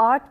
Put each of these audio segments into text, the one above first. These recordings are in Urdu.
8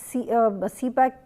CPEC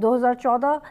2014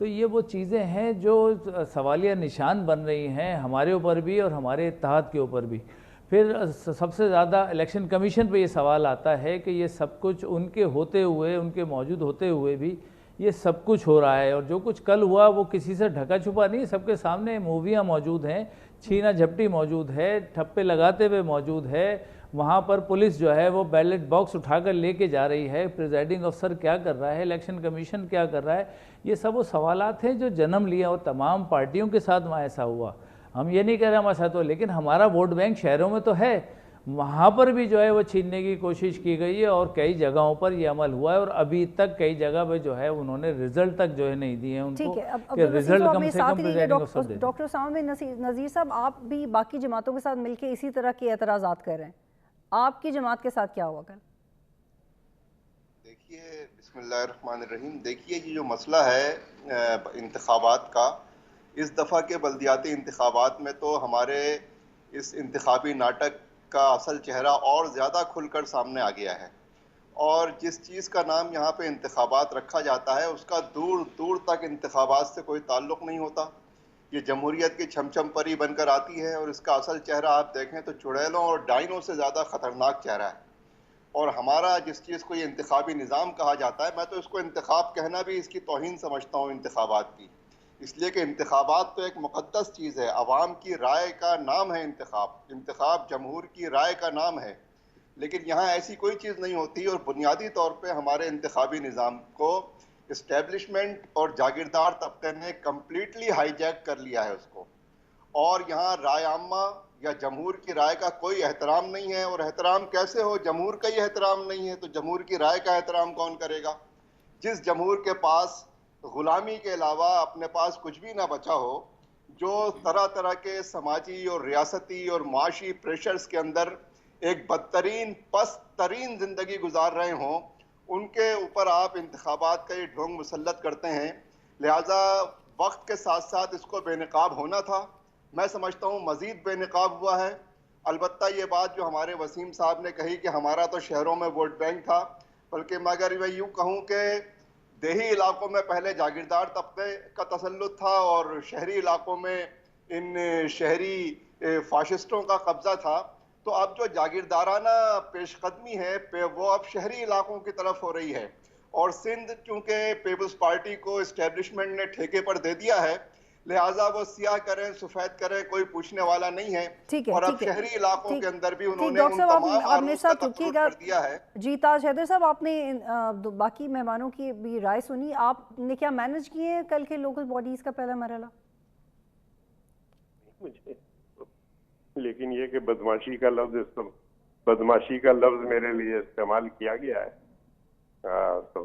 تو یہ وہ چیزیں ہیں جو سوالیہ نشان بن رہی ہیں ہمارے اوپر بھی اور ہمارے اتحاد کے اوپر بھی. پھر سب سے زیادہ الیکشن کمیشن پہ یہ سوال آتا ہے کہ یہ سب کچھ ان کے ہوتے ہوئے، ان کے موجود ہوتے ہوئے بھی یہ سب کچھ ہو رہا ہے، اور جو کچھ کل ہوا وہ کسی سے ڈھکا چھپا نہیں، سب کے سامنے موویاں موجود ہیں، چھینا جھپٹی موجود ہے، ٹھپے لگاتے ہوئے موجود ہے. وہاں پر پولیس جو ہے وہ بیلٹ باکس اٹھا کر لے کے جا رہی ہے، پریزائڈنگ افسر کیا کر رہا ہے، الیکشن کمیشن کیا کر رہا ہے. یہ سب وہ سوالات ہیں جو جنم لیا اور تمام پارٹیوں کے ساتھ وہاں ایسا ہوا. ہم یہ نہیں کہہ رہے ہمارے ساتھ ہو، لیکن ہمارا ووٹ بینک شہروں میں تو ہے، وہاں پر بھی جو ہے وہ چھیننے کی کوشش کی گئی ہے اور کئی جگہوں پر یہ عمل ہوا ہے، اور ابھی تک کئی جگہ پہ جو ہے انہوں نے رزلٹ تک جو ہے نہیں دیے ہیں ان کو کہ رزلٹ کم سے کم پریزائڈنگ افسر دے. ڈاکٹر اسامہ بن نذیر صاحب، آپ بھی باقی جماعتوں کے ساتھ مل کے اسی طرح کے اعتراضات کر رہے ہیں، آپ کی جماعت کے ساتھ کیا ہوا کل؟ دیکھیے، بسم اللہ الرحمن الرحیم. دیکھیے، یہ جو مسئلہ ہے انتخابات کا، اس دفعہ کے بلدیاتی انتخابات میں تو ہمارے اس انتخابی ناٹک کا اصل چہرہ اور زیادہ کھل کر سامنے آ گیا ہے. اور جس چیز کا نام یہاں پہ انتخابات رکھا جاتا ہے اس کا دور دور تک انتخابات سے کوئی تعلق نہیں ہوتا. یہ جمہوریت کی چھم پری بن کر آتی ہے، اور اس کا اصل چہرہ آپ دیکھیں تو چڑیلوں اور ڈائنوں سے زیادہ خطرناک چہرہ ہے. اور ہمارا جس چیز کو یہ انتخابی نظام کہا جاتا ہے، میں تو اس کو انتخاب کہنا بھی اس کی توہین سمجھتا ہوں انتخابات کی، اس لیے کہ انتخابات تو ایک مقدس چیز ہے، عوام کی رائے کا نام ہے انتخاب جمہور کی رائے کا نام ہے. لیکن یہاں ایسی کوئی چیز نہیں ہوتی، اور بنیادی طور پہ ہمارے انتخابی نظام کو اسٹیبلشمنٹ اور جاگیردار طبقے نے کمپلیٹلی ہائی جیک کر لیا ہے اس کو. اور یہاں رائے عامہ یا جمہور کی رائے کا کوئی احترام نہیں ہے. اور احترام کیسے ہو؟ جمہور کا ہی احترام نہیں ہے تو جمہور کی رائے کا احترام کون کرے گا؟ جس جمہور کے پاس غلامی کے علاوہ اپنے پاس کچھ بھی نہ بچا ہو، جو طرح طرح کے سماجی اور ریاستی اور معاشی پریشرز کے اندر ایک بدترین پست ترین زندگی گزار رہے ہوں، ان کے اوپر آپ انتخابات کا یہ ڈھونگ مسلط کرتے ہیں. لہٰذا وقت کے ساتھ ساتھ اس کو بے نقاب ہونا تھا. میں سمجھتا ہوں مزید بے نقاب ہوا ہے. البتہ یہ بات جو ہمارے وسیم صاحب نے کہی کہ ہمارا تو شہروں میں ووٹ بینک تھا، بلکہ مگر میں یوں کہوں کہ دیہی علاقوں میں پہلے جاگیردار طبقے کا تسلط تھا، اور شہری علاقوں میں ان شہری فاشسٹوں کا قبضہ تھا. تو اب جو جاگیردارانہ پیش قدمی ہے وہ اب شہری علاقوں کی طرف ہو رہی ہے. اور سندھ چونکہ پیپلز پارٹی کو اسٹیبلشمنٹ نے ٹھیکے پر دے دیا ہے، لہٰذا وہ سیاہ کریں سفید کریں کوئی پوچھنے والا نہیں ہے. اور اب شہری علاقوں کے اندر بھی انہوں نے ان تمام آرمز کا تفرق کر دیا ہے. جی تاج حیدر صاحب، آپ نے باقی مہمانوں کی بھی رائے سنی، آپ نے کیا مینج کیے ہیں کل کے لوکل باڈیز کا پہلا مرحلہ؟ لیکن یہ کہ بدماشی کا لفظ میرے لیے استعمال کیا گیا ہے تو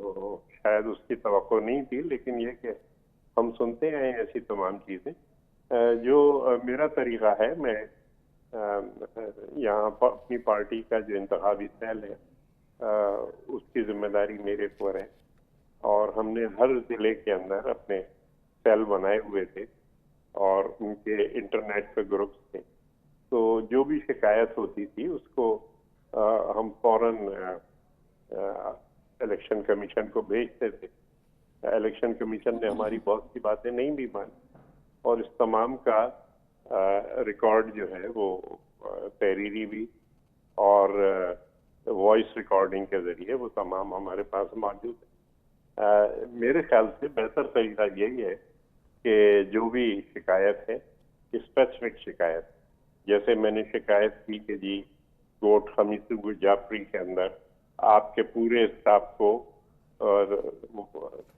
شاید اس کی توقع نہیں تھی. لیکن یہ کہ ہم سنتے ہیں ایسی تمام چیزیں. جو میرا طریقہ ہے، میں یہاں اپنی پارٹی کا جو انتخابی سیل ہے اس کی ذمہ داری میرے اوپر ہے، اور ہم نے ہر ضلع کے اندر اپنے سیل بنائے ہوئے تھے اور ان کے انٹرنیٹ پہ گروپس تھے. تو جو بھی شکایت ہوتی تھی اس کو ہم فوراً الیکشن کمیشن کو بھیجتے تھے. الیکشن کمیشن نے ہماری بہت سی باتیں نہیں بھی مانی، اور اس تمام کا ریکارڈ جو ہے وہ تحریری بھی اور وائس ریکارڈنگ کے ذریعے وہ تمام ہمارے پاس موجود ہے. میرے خیال سے بہتر طریقہ یہی ہے کہ جو بھی شکایت ہے، اسپیسیفک شکایت، جیسے میں نے شکایت کی کہ جی کوٹ خمیس جعفری کے اندر آپ کے پورے اسٹاف کو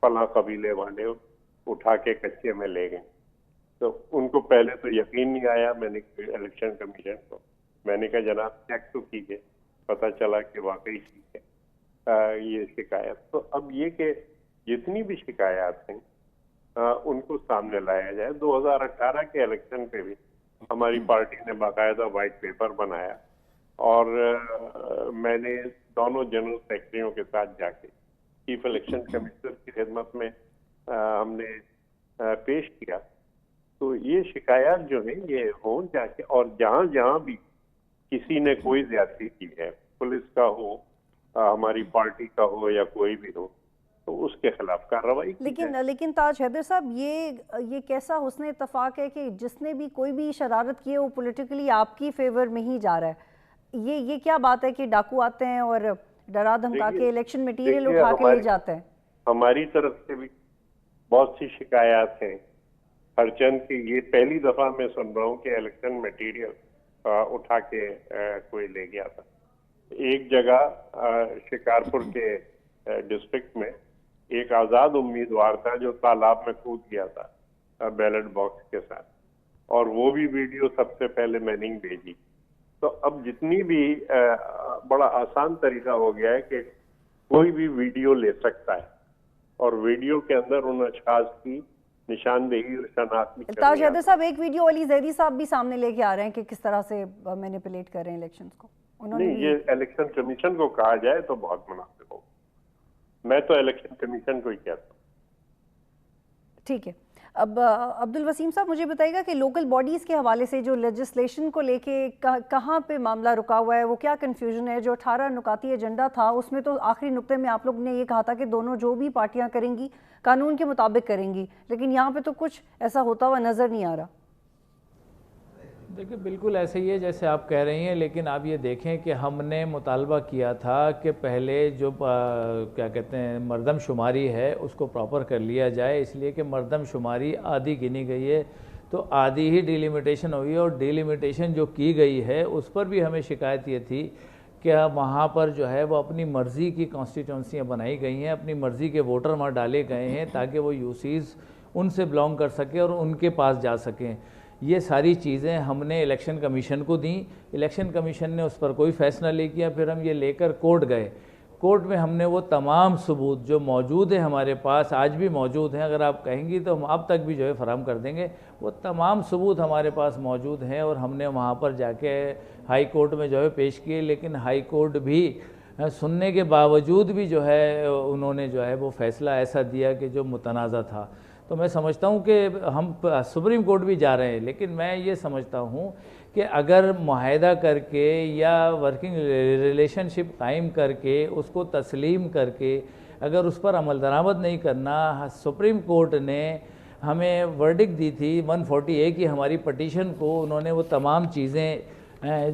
فلاں قبیلے والے اٹھا کے کچے میں لے گئے. تو ان کو پہلے تو یقین نہیں آیا. میں نے الیکشن کمیشن کو میں نے کہا جناب چیک تو کیجیے. پتہ چلا کہ واقعی ٹھیک ہے یہ شکایت. تو اب یہ کہ جتنی بھی شکایات ہیں ان کو سامنے لایا جائے. 2018 کے الیکشن پہ بھی ہماری پارٹی نے باقاعدہ وائٹ پیپر بنایا، اور میں نے دونوں جنرل سیکرٹریوں کے ساتھ جا کے چیف الیکشن کمشنر کی خدمت میں ہم نے پیش کیا. تو یہ شکایات جو ہیں یہ ہوں جا کے، اور جہاں جہاں بھی کسی نے کوئی زیادتی کی ہے، پولیس کا ہو، ہماری پارٹی کا ہو یا کوئی بھی ہو، تو اس کے خلاف کارروائی کی جائے۔ لیکن تاج حیدر صاحب یہ کیسا حسن اتفاق ہے کہ جس نے بھی کوئی بھی شرارت کی ہے وہ پولیٹیکلی آپ کی فیور میں ہی جا رہا ہے؟ یہ کیا بات ہے کہ ڈاکو آتے ہیں اور ڈرا دھمکا کے الیکشن میٹیریل اٹھا کے لے جاتے ہیں؟ ہماری طرف سے بھی بہت سی شکایات ہیں ہر چند کی، یہ پہلی دفعہ میں سن رہا ہوں کہ الیکشن میٹیریل اٹھا کے کوئی لے گیا تھا۔ ایک جگہ شکارپور کے ڈسٹرکٹ میں ایک آزاد امیدوار تھا جو تالاب میں کود گیا تھا بیلٹ باکس کے ساتھ، اور وہ بھی ویڈیو سب سے پہلے میں نے بھیجی۔ تو اب جتنی بھی بڑا آسان طریقہ ہو گیا ہے کہ کوئی بھی ویڈیو لے سکتا ہے اور ویڈیو کے اندر ان اشخاص کی نشاندہی اور شناخت بھی کرنی ہے۔ تاج حیدر صاحب ایک ویڈیو علی زیدی صاحب بھی سامنے لے کے آ رہے ہیں کہ کس طرح سے مینیپولیٹ کر رہے ہیں الیکشنز کو۔ نہیں، یہ الیکشن کمیشن کو کہا جائے تو بہت مناسب ہو، میں تو الیکشن کمیشن کو ہی کہتا ہوں۔ ٹھیک ہے، اب عبدالوسیم صاحب مجھے بتائیے گا کہ لوکل باڈیز کے حوالے سے جو لیجسلیشن کو لے کے کہاں پہ معاملہ رکا ہوا ہے، وہ کیا کنفیوژن ہے؟ جو 18 نکاتی ایجنڈا تھا اس میں تو آخری نقطے میں آپ لوگ نے یہ کہا تھا کہ دونوں جو بھی پارٹیاں کریں گی قانون کے مطابق کریں گی، لیکن یہاں پہ تو کچھ ایسا ہوتا ہوا نظر نہیں آ رہا۔ دیکھیں بالکل ایسے ہی ہے جیسے آپ کہہ رہی ہیں، لیکن آپ یہ دیکھیں کہ ہم نے مطالبہ کیا تھا کہ پہلے جو کیا کہتے ہیں مردم شماری ہے اس کو پراپر کر لیا جائے، اس لیے کہ مردم شماری آدھی گنی گئی ہے تو آدھی ہی ڈیلیمیٹیشن ہوئی ہے، اور ڈیلیمیٹیشن جو کی گئی ہے اس پر بھی ہمیں شکایت یہ تھی کہ وہاں پر جو ہے وہ اپنی مرضی کی کانسٹیٹوئنسیاں بنائی گئی ہیں، اپنی مرضی کے ووٹر وہاں ڈالے گئے ہیں تاکہ وہ یوسیز ان سے بلانگ کر سکیں اور ان کے پاس جا سکیں۔ یہ ساری چیزیں ہم نے الیکشن کمیشن کو دیں، الیکشن کمیشن نے اس پر کوئی فیصلہ نہیں کیا، پھر ہم یہ لے کر کورٹ گئے۔ کورٹ میں ہم نے وہ تمام ثبوت جو موجود ہیں ہمارے پاس، آج بھی موجود ہیں، اگر آپ کہیں گی تو ہم اب تک بھی جو ہے فراہم کر دیں گے، وہ تمام ثبوت ہمارے پاس موجود ہیں اور ہم نے وہاں پر جا کے ہائی کورٹ میں جو ہے پیش کیے، لیکن ہائی کورٹ بھی سننے کے باوجود بھی جو ہے انہوں نے جو ہے وہ فیصلہ ایسا دیا کہ جو متنازع تھا۔ تو میں سمجھتا ہوں کہ ہم سپریم کورٹ بھی جا رہے ہیں، لیکن میں یہ سمجھتا ہوں کہ اگر معاہدہ کر کے یا ورکنگ ریلیشن شپ قائم کر کے اس کو تسلیم کر کے اگر اس پر عمل درآمد نہیں کرنا، سپریم کورٹ نے ہمیں ورڈکٹ دی تھی 140A کی ہماری پٹیشن کو، انہوں نے وہ تمام چیزیں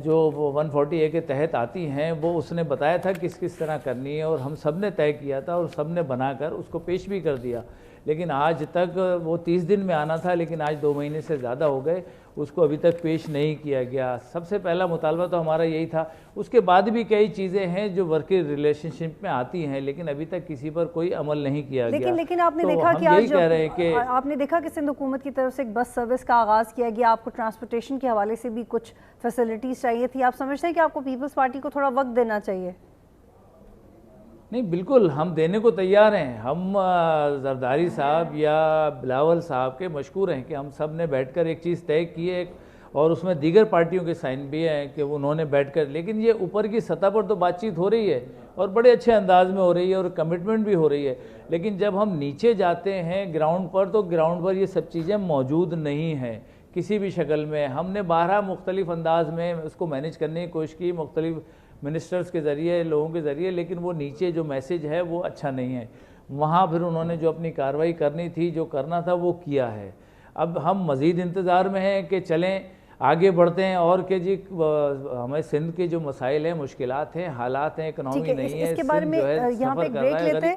جو 140A کے تحت آتی ہیں وہ اس نے بتایا تھا کس کس طرح کرنی ہے، اور ہم سب نے طے کیا تھا اور سب نے بنا کر اس کو پیش بھی کر دیا، لیکن آج تک وہ 30 دن میں آنا تھا، لیکن آج 2 مہینے سے زیادہ ہو گئے، اس کو ابھی تک پیش نہیں کیا گیا۔ سب سے پہلا مطالبہ تو ہمارا یہی تھا، اس کے بعد بھی کئی چیزیں ہیں جو ورکنگ ریلیشن شپ میں آتی ہیں، لیکن ابھی تک کسی پر کوئی عمل نہیں کیا گیا۔ لیکن آپ نے تو دیکھا ہم کہ یہی آج کہہ رہے ہیں کہ آپ نے دیکھا کہ سندھ حکومت کی طرف سے ایک بس سروس کا آغاز کیا گیا، آپ کو ٹرانسپورٹیشن کے حوالے سے بھی کچھ فیسلٹیز چاہیے تھی، آپ سمجھتے ہیں کہ آپ کو پیپلز پارٹی کو تھوڑا وقت دینا چاہیے؟ نہیں بالکل ہم دینے کو تیار ہیں، ہم زرداری صاحب یا بلاول صاحب کے مشکور ہیں کہ ہم سب نے بیٹھ کر ایک چیز طے کی ہے، اور اس میں دیگر پارٹیوں کے سائن بھی ہیں کہ انہوں نے بیٹھ کر، لیکن یہ اوپر کی سطح پر تو بات چیت ہو رہی ہے اور بڑے اچھے انداز میں ہو رہی ہے اور کمٹمنٹ بھی ہو رہی ہے، لیکن جب ہم نیچے جاتے ہیں گراؤنڈ پر تو گراؤنڈ پر یہ سب چیزیں موجود نہیں ہیں کسی بھی شکل میں۔ ہم نے 12 مختلف انداز میں اس کو مینیج کرنے کی کوشش کی، مختلف منسٹرز کے ذریعے، لوگوں کے ذریعے، لیکن وہ نیچے جو میسیج ہے وہ اچھا نہیں ہے۔ وہاں پھر انہوں نے جو اپنی کارروائی کرنی تھی، جو کرنا تھا وہ کیا ہے۔ اب ہم مزید انتظار میں ہیں کہ چلیں آگے بڑھتے ہیں، اور کہ جی ہمیں سندھ کے جو مسائل ہیں، مشکلات ہیں، حالات ہیں، اکنامی نہیں ہے، اس کے بارے میں یہاں پہ ایک بریک لیتے ہیں،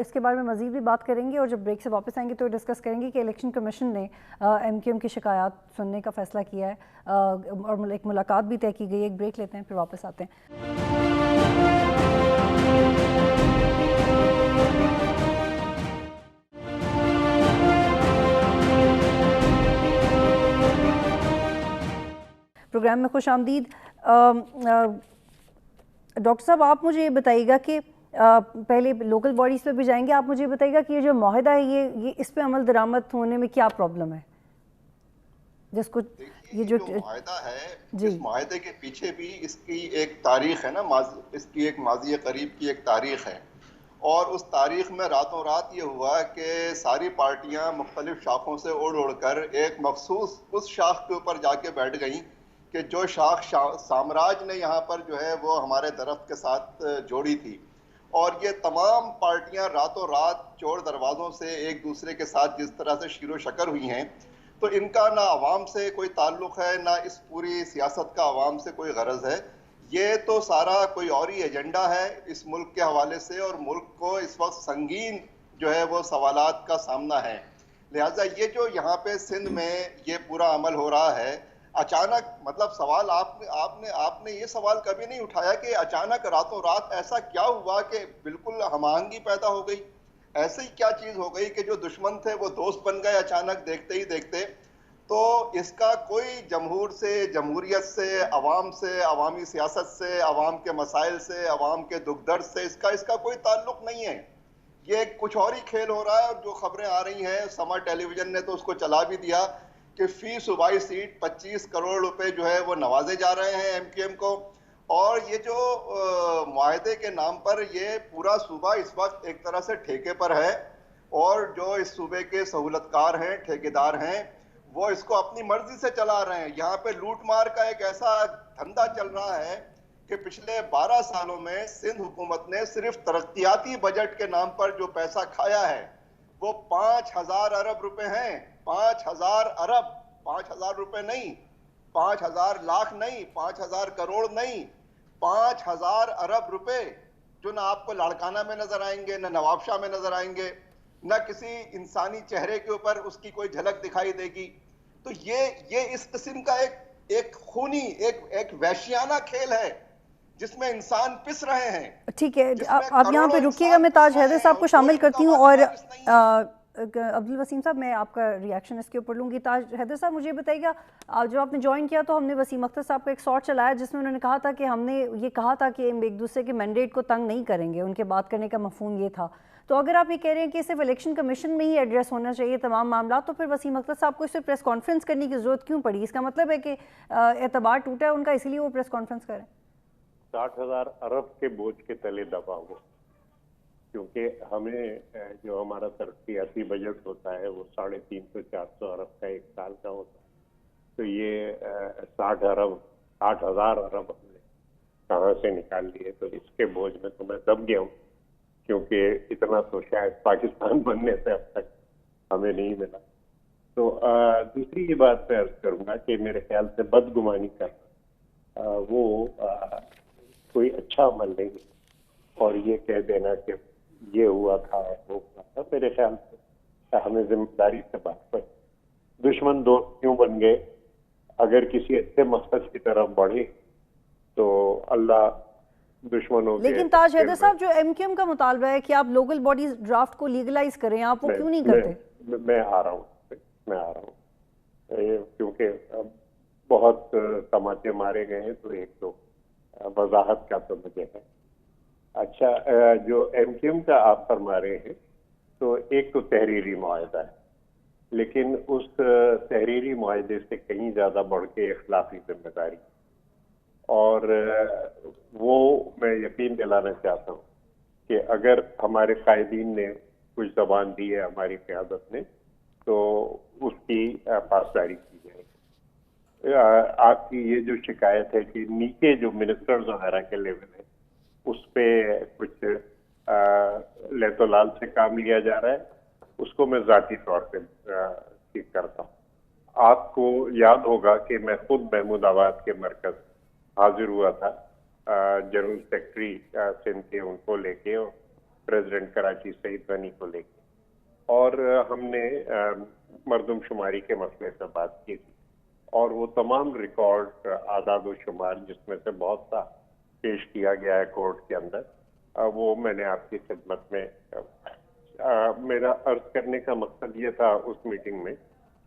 اس کے بارے میں مزید بھی بات کریں گے، اور جب بریک سے واپس آئیں گے تو ڈسکس کریں گے کہ الیکشن کمیشن نے ایم کیو ایم کی شکایات سننے کا فیصلہ کیا ہے، اور ایک ملاقات بھی طے کی گئی ہے۔ ایک بریک لیتے ہیں پھر واپس آتے ہیں۔ پروگرام میں خوش آمدید۔ ڈاکٹر صاحب آپ مجھے یہ بتائیے گا کہ پہلے لوکل باڈیز پہ بھی جائیں گے، آپ مجھے بتائیے گا کہ یہ جو معاہدہ ہے یہ اس پہ عمل درآمد ہونے میں کیا پرابلم ہے؟ جس کو یہ جو معاہدہ ہے، اس معاہدے کے پیچھے بھی اس کی ایک تاریخ ہے نا، اس کی ایک ماضی قریب کی ایک تاریخ ہے، اور اس تاریخ میں راتوں رات یہ ہوا کہ ساری پارٹیاں مختلف شاخوں سے اڑ کر ایک مخصوص اس شاخ کے اوپر جا کے بیٹھ گئیں کہ جو شاخ سامراج نے یہاں پر جو ہے وہ ہمارے درخت کے ساتھ جوڑی تھی، اور یہ تمام پارٹیاں راتوں رات چور دروازوں سے ایک دوسرے کے ساتھ جس طرح سے شیر و شکر ہوئی ہیں، تو ان کا نہ عوام سے کوئی تعلق ہے، نہ اس پوری سیاست کا عوام سے کوئی غرض ہے. یہ تو سارا کوئی اور ہی ایجنڈا ہے اس ملک کے حوالے سے، اور ملک کو اس وقت سنگین جو ہے وہ سوالات کا سامنا ہے. لہٰذا یہ جو یہاں پہ سندھ میں یہ پورا عمل ہو رہا ہے اچانک، مطلب سوال آپ نے یہ سوال کبھی نہیں اٹھایا کہ اچانک راتوں رات ایسا کیا ہوا کہ بالکل ہم آہنگی پیدا ہو گئی؟ ایسی کیا چیز ہو گئی کہ جو دشمن تھے وہ دوست بن گئے اچانک دیکھتے ہی دیکھتے؟ تو اس کا کوئی جمہور سے، جمہوریت سے، عوام سے، عوامی سیاست سے، عوام کے مسائل سے، عوام کے دکھ درد سے اس کا کوئی تعلق نہیں ہے. یہ کچھ اور ہی کھیل ہو رہا ہے. اور جو خبریں آ رہی ہیں، سما ٹیلی ویژن نے تو اس کو چلا بھی دیا کہ فی صوبائی سیٹ 25 کروڑ روپے جو ہے وہ نوازے جا رہے ہیں ایم کیو ایم کو. اور یہ جو معاہدے کے نام پر یہ پورا صوبہ اس وقت ایک طرح سے ٹھیکے پر ہے، اور جو اس صوبے کے سہولت کار ہیں، ٹھیکیدار ہیں، وہ اس کو اپنی مرضی سے چلا رہے ہیں. یہاں پہ لوٹ مار کا ایک ایسا دھندا چل رہا ہے کہ پچھلے 12 سالوں میں سندھ حکومت نے صرف ترقیاتی بجٹ کے نام پر جو پیسہ کھایا ہے وہ 5000 ارب روپے ہیں. 5000 ارب، 5000 روپے نہیں، 5000 لاکھ نہیں، 5000 کروڑ نہیں، 5000 ارب روپے، جو نہ آپ کو لاڑکانہ میں نظر آئیں گے، نہ نواب شاہ میں نظر آئیں گے، نہ کسی انسانی چہرے کے اوپر اس کی کوئی جھلک دکھائی دے گی. تو یہ اس قسم کا ایک خونی، ایک وحشیانہ کھیل ہے جس میں انسان پس رہے ہیں. ٹھیک ہے، آپ یہاں پہ رکیے گا، میں تاج حیدر صاحب کو شامل کرتی ہوں، اور عبدالوسیم صاحب میں آپ کا ریاکشن اس کے اوپر لوں گی. تاج حیدر صاحب مجھے بتائیے گا، جب آپ نے جوائن کیا تو ہم نے وسیم اختر صاحب کا ایک شارٹ چلایا جس میں انہوں نے کہا تھا کہ ہم نے یہ کہا تھا کہ ہم ایک دوسرے کے مینڈیٹ کو تنگ نہیں کریں گے، ان کے بات کرنے کا مفہوم یہ تھا. تو اگر آپ یہ کہہ رہے ہیں کہ صرف الیکشن کمیشن میں ہی ایڈریس ہونا چاہیے تمام معاملات، تو پھر وسیم اختر صاحب کو اس سے پریس کانفرنس کرنے کی ضرورت کیوں پڑی؟ اس کا مطلب ہے کہ اعتبار ٹوٹا ہے ان کا، اسی لیے وہ پریس کانفرنس کریں. 60,000 ارب کے بوجھ کے تلے دبا ہوا، کیونکہ ہمیں جو ہمارا ترقیاتی بجٹ ہوتا ہے وہ 350-400 ارب کا ایک سال کا ہوتا ہے. تو یہ 60,000 ارب ہم نے کہاں سے نکال لیے؟ تو اس کے بوجھ میں تو میں دب گیا ہوں، کیونکہ اتنا تو شاید پاکستان بننے سے اب تک ہمیں نہیں ملا. تو دوسری یہ بات میں عرض کروں گا کہ میرے خیال سے بدگمانی کرنا وہ کوئی اچھا عمل نہیں ہے. اور یہ کہہ دینا کہ یہ ہوا تھا وہ ہوا تھا، میرے خیال سے ہمیں ذمہ داری سے بات پر. دشمن دوست کیوں بن گئے؟ اگر کسی اچھے مقصد کی طرف بڑھے تو اللہ دشمنوں کے. لیکن تاج حیدر صاحب جو ایم کیو ایم کا مطالبہ ہے کہ آپ لوکل باڈیز ڈرافٹ کو لیگلائز کریں، آپ وہ کیوں نہیں کرتے؟ میں آ رہا ہوں کیونکہ بہت تماچے مارے گئے ہیں تو ایک تو وضاحت کا تو مجھے ہے. اچھا، جو ایم کیو ایم کا آپ فرما رہے ہیں تو ایک تو تحریری معاہدہ ہے، لیکن اس تحریری معاہدے سے کہیں زیادہ بڑھ کے اخلاقی ذمہ داری، اور وہ میں یقین دلانا چاہتا ہوں کہ اگر ہمارے قائدین نے کچھ زبان دی ہے ہماری قیادت نے تو اس کی پاسداری کی جائے. آپ کی یہ جو شکایت ہے کہ نیچے جو منسٹرز وغیرہ کے لیول ہے اس پہ کچھ لیت و لال سے کام لیا جا رہا ہے، اس کو میں ذاتی طور پہ ٹھیک کرتا ہوں. آپ کو یاد ہوگا کہ میں خود محمود آباد کے مرکز حاضر ہوا تھا جنرل سیکرٹری سندھ کے ان کو لے کے اور پریزیڈنٹ کراچی سعید غنی کو لے کے، اور ہم نے مردم شماری کے مسئلے سے بات کی تھی. اور وہ تمام ریکارڈ، اعداد و شمار جس میں سے بہت سا پیش کیا گیا ہے کورٹ کے اندر، وہ میں نے آپ کی خدمت میں. میرا عرض کرنے کا مقصد یہ تھا اس میٹنگ میں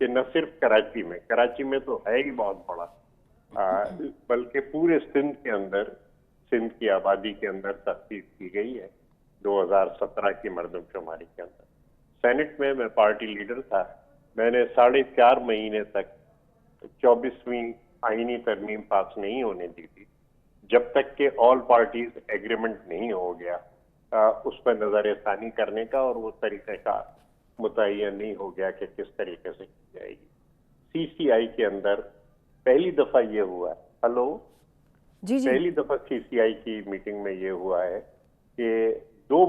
کہ نہ صرف کراچی میں تو ہے ہی بہت بڑا، بلکہ پورے سندھ کے اندر، سندھ کی آبادی کے اندر تخصیص کی گئی ہے 2017 کی مردم شماری کے اندر. سینٹ میں پارٹی لیڈر تھا، میں نے 4.5 مہینے تک 24ویں آئینی ترمیم پاس نہیں ہونے دی تھی جب تک کہ آل پارٹیز ایگریمنٹ نہیں ہو گیا اس پر نظر ثانی کرنے کا، اور وہ طریقہ کار متعین نہیں ہو گیا کہ کس طریقے سے کی جائے گی. سی سی آئی کے اندر پہلی دفعہ یہ ہوا ہے، جی پہلی دفعہ سی سی آئی کی میٹنگ میں یہ ہوا ہے کہ 2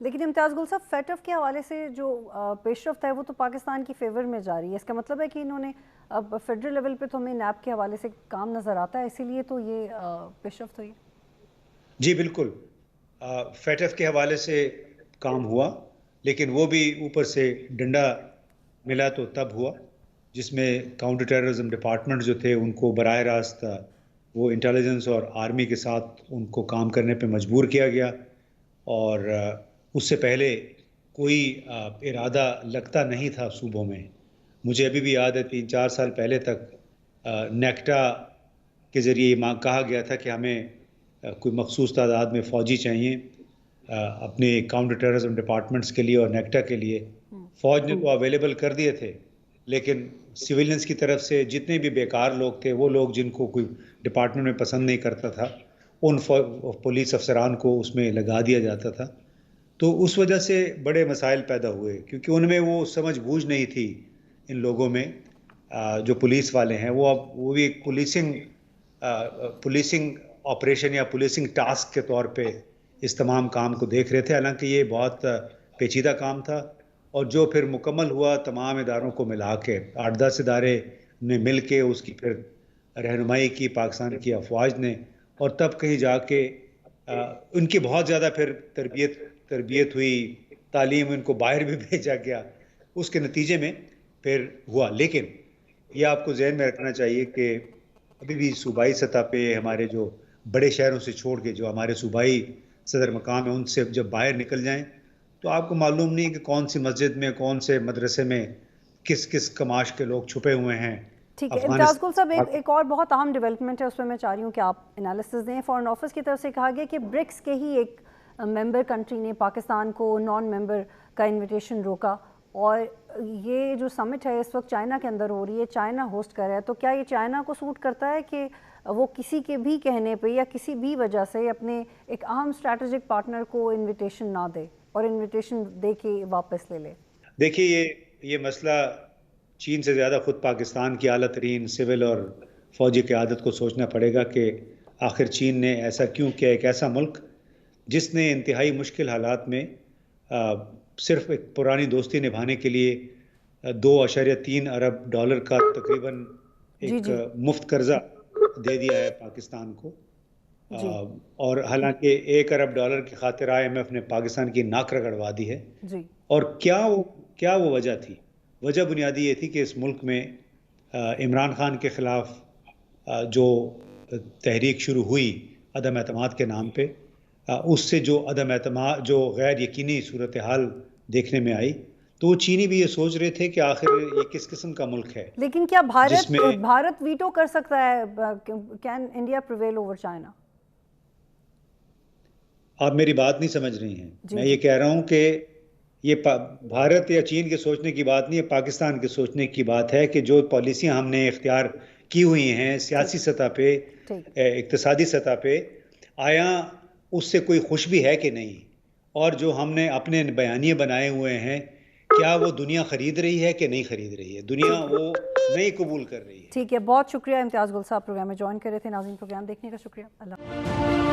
لیکن امتیاز گل صاحب فیٹف کے حوالے سے جو پیش رفت ہے وہ تو پاکستان کی فیور میں جا رہی ہے. اس کا مطلب ہے کہ انہوں نے اب فیڈرل لیول پہ تو ہمیں نیب کے حوالے سے کام نظر آتا ہے, اسی لیے تو یہ پیش رفت ہوئی. جی بالکل, فیٹف کے حوالے سے کام ہوا, لیکن وہ بھی اوپر سے ڈنڈا ملا تو تب ہوا جس میں کاؤنٹر ٹیررزم ڈپارٹمنٹ جو تھے ان کو براہ راست وہ انٹیلیجنس اور آرمی کے ساتھ ان کو کام کرنے پہ مجبور کیا گیا, اور اس سے پہلے کوئی ارادہ لگتا نہیں تھا صوبوں میں. مجھے ابھی بھی یاد ہے 3-4 سال پہلے تک نیکٹا کے ذریعے یہ کہا گیا تھا کہ ہمیں کوئی مخصوص تعداد میں فوجی چاہیے اپنے کاؤنٹر ٹیررزم ڈپارٹمنٹس کے لیے اور نیکٹا کے لیے. فوج نے تو اویلیبل کر دیے تھے, لیکن سویلینس کی طرف سے جتنے بھی بیکار لوگ تھے, وہ لوگ جن کو کوئی ڈپارٹمنٹ میں پسند نہیں کرتا تھا, ان پولیس افسران کو اس میں لگا دیا جاتا تھا. تو اس وجہ سے بڑے مسائل پیدا ہوئے, کیونکہ ان میں وہ سمجھ بوجھ نہیں تھی ان لوگوں میں جو پولیس والے ہیں. وہ بھی ایک پولیسنگ آپریشن یا پولیسنگ ٹاسک کے طور پہ اس تمام کام کو دیکھ رہے تھے, حالانکہ یہ بہت پیچیدہ کام تھا. اور جو پھر مکمل ہوا تمام اداروں کو ملا کے 8-10 ادارے نے مل کے اس کی پھر رہنمائی کی پاکستان کی افواج نے, اور تب کہیں جا کے ان کی بہت زیادہ پھر تربیت ہوئی, تعلیم ان کو باہر بھی بھیجا گیا, اس کے نتیجے میں پھر ہوا. لیکن یہ آپ کو ذہن میں رکھنا چاہیے کہ ابھی بھی صوبائی سطح پہ ہمارے جو بڑے شہروں سے چھوڑ کے جو ہمارے صوبائی صدر مقام ہیں ان سے جب باہر نکل جائیں تو آپ کو معلوم نہیں کہ کون سی مسجد میں, کون سے مدرسے میں کس کس کماش کے لوگ چھپے ہوئے ہیں. ٹھیک ہے امتیاز گل صاحب, ایک اور بہت اہم ڈیولپمنٹ ہے, اس پہ میں چاہ رہی ہوں کہ آپ انالیسس دیں. فارن آفس کی طرف سے کہا گیا کہ برکس کے ہی ایک ممبر کنٹری نے پاکستان کو نان ممبر کا انویٹیشن روکا, اور یہ جو سمٹ ہے اس وقت چائنا کے اندر ہو رہی ہے, چائنا ہوسٹ کر رہا ہے. تو کیا یہ چائنا کو سوٹ کرتا ہے کہ وہ کسی کے بھی کہنے پہ یا کسی بھی وجہ سے اپنے ایک اہم اسٹریٹجک پارٹنر کو انویٹیشن نہ دے اور انویٹیشن دے کے واپس لے لے؟ دیکھیے یہ مسئلہ چین سے زیادہ خود پاکستان کی اعلیٰ ترین سول اور فوجی قیادت کو سوچنا پڑے گا کہ آخر چین نے ایسا کیوں کیا. ایک ایسا ملک جس نے انتہائی مشکل حالات میں صرف ایک پرانی دوستی نبھانے کے لیے $2.3 ارب کا تقریباً ایک مفت قرضہ دے دیا ہے پاکستان کو, اور حالانکہ $1 ارب کی خاطر IMF نے پاکستان کی ناک رگڑوا دی ہے. اور کیا وہ وجہ تھی؟ وجہ بنیادی یہ تھی کہ اس ملک میں عمران خان کے خلاف جو تحریک شروع ہوئی عدم اعتماد کے نام پہ, اس سے جو عدم اعتماد, جو غیر یقینی صورتحال دیکھنے میں آئی, تو وہ چینی بھی یہ سوچ رہے تھے کہ آخر یہ کس قسم کا ملک ہے. لیکن کیا بھارت ویٹو کر سکتا ہے؟ Can India prevail over China? آپ میری بات نہیں سمجھ رہی ہیں. میں یہ کہہ رہا ہوں کہ یہ بھارت یا چین کے سوچنے کی بات نہیں ہے, پاکستان کے سوچنے کی بات ہے کہ جو پالیسیاں ہم نے اختیار کی ہوئی ہیں سیاسی سطح پہ, اقتصادی سطح پہ, آیا اس سے کوئی خوش بھی ہے کہ نہیں, اور جو ہم نے اپنے بیانیے بنائے ہوئے ہیں کیا وہ دنیا خرید رہی ہے کہ نہیں خرید رہی ہے؟ دنیا وہ نہیں قبول کر رہی ہے. ٹھیک ہے, بہت شکریہ امتیاز گل صاحب پروگرام میں جوائن کر رہے تھے. ناظرین پروگرام دیکھنے کا شکریہ. اللہ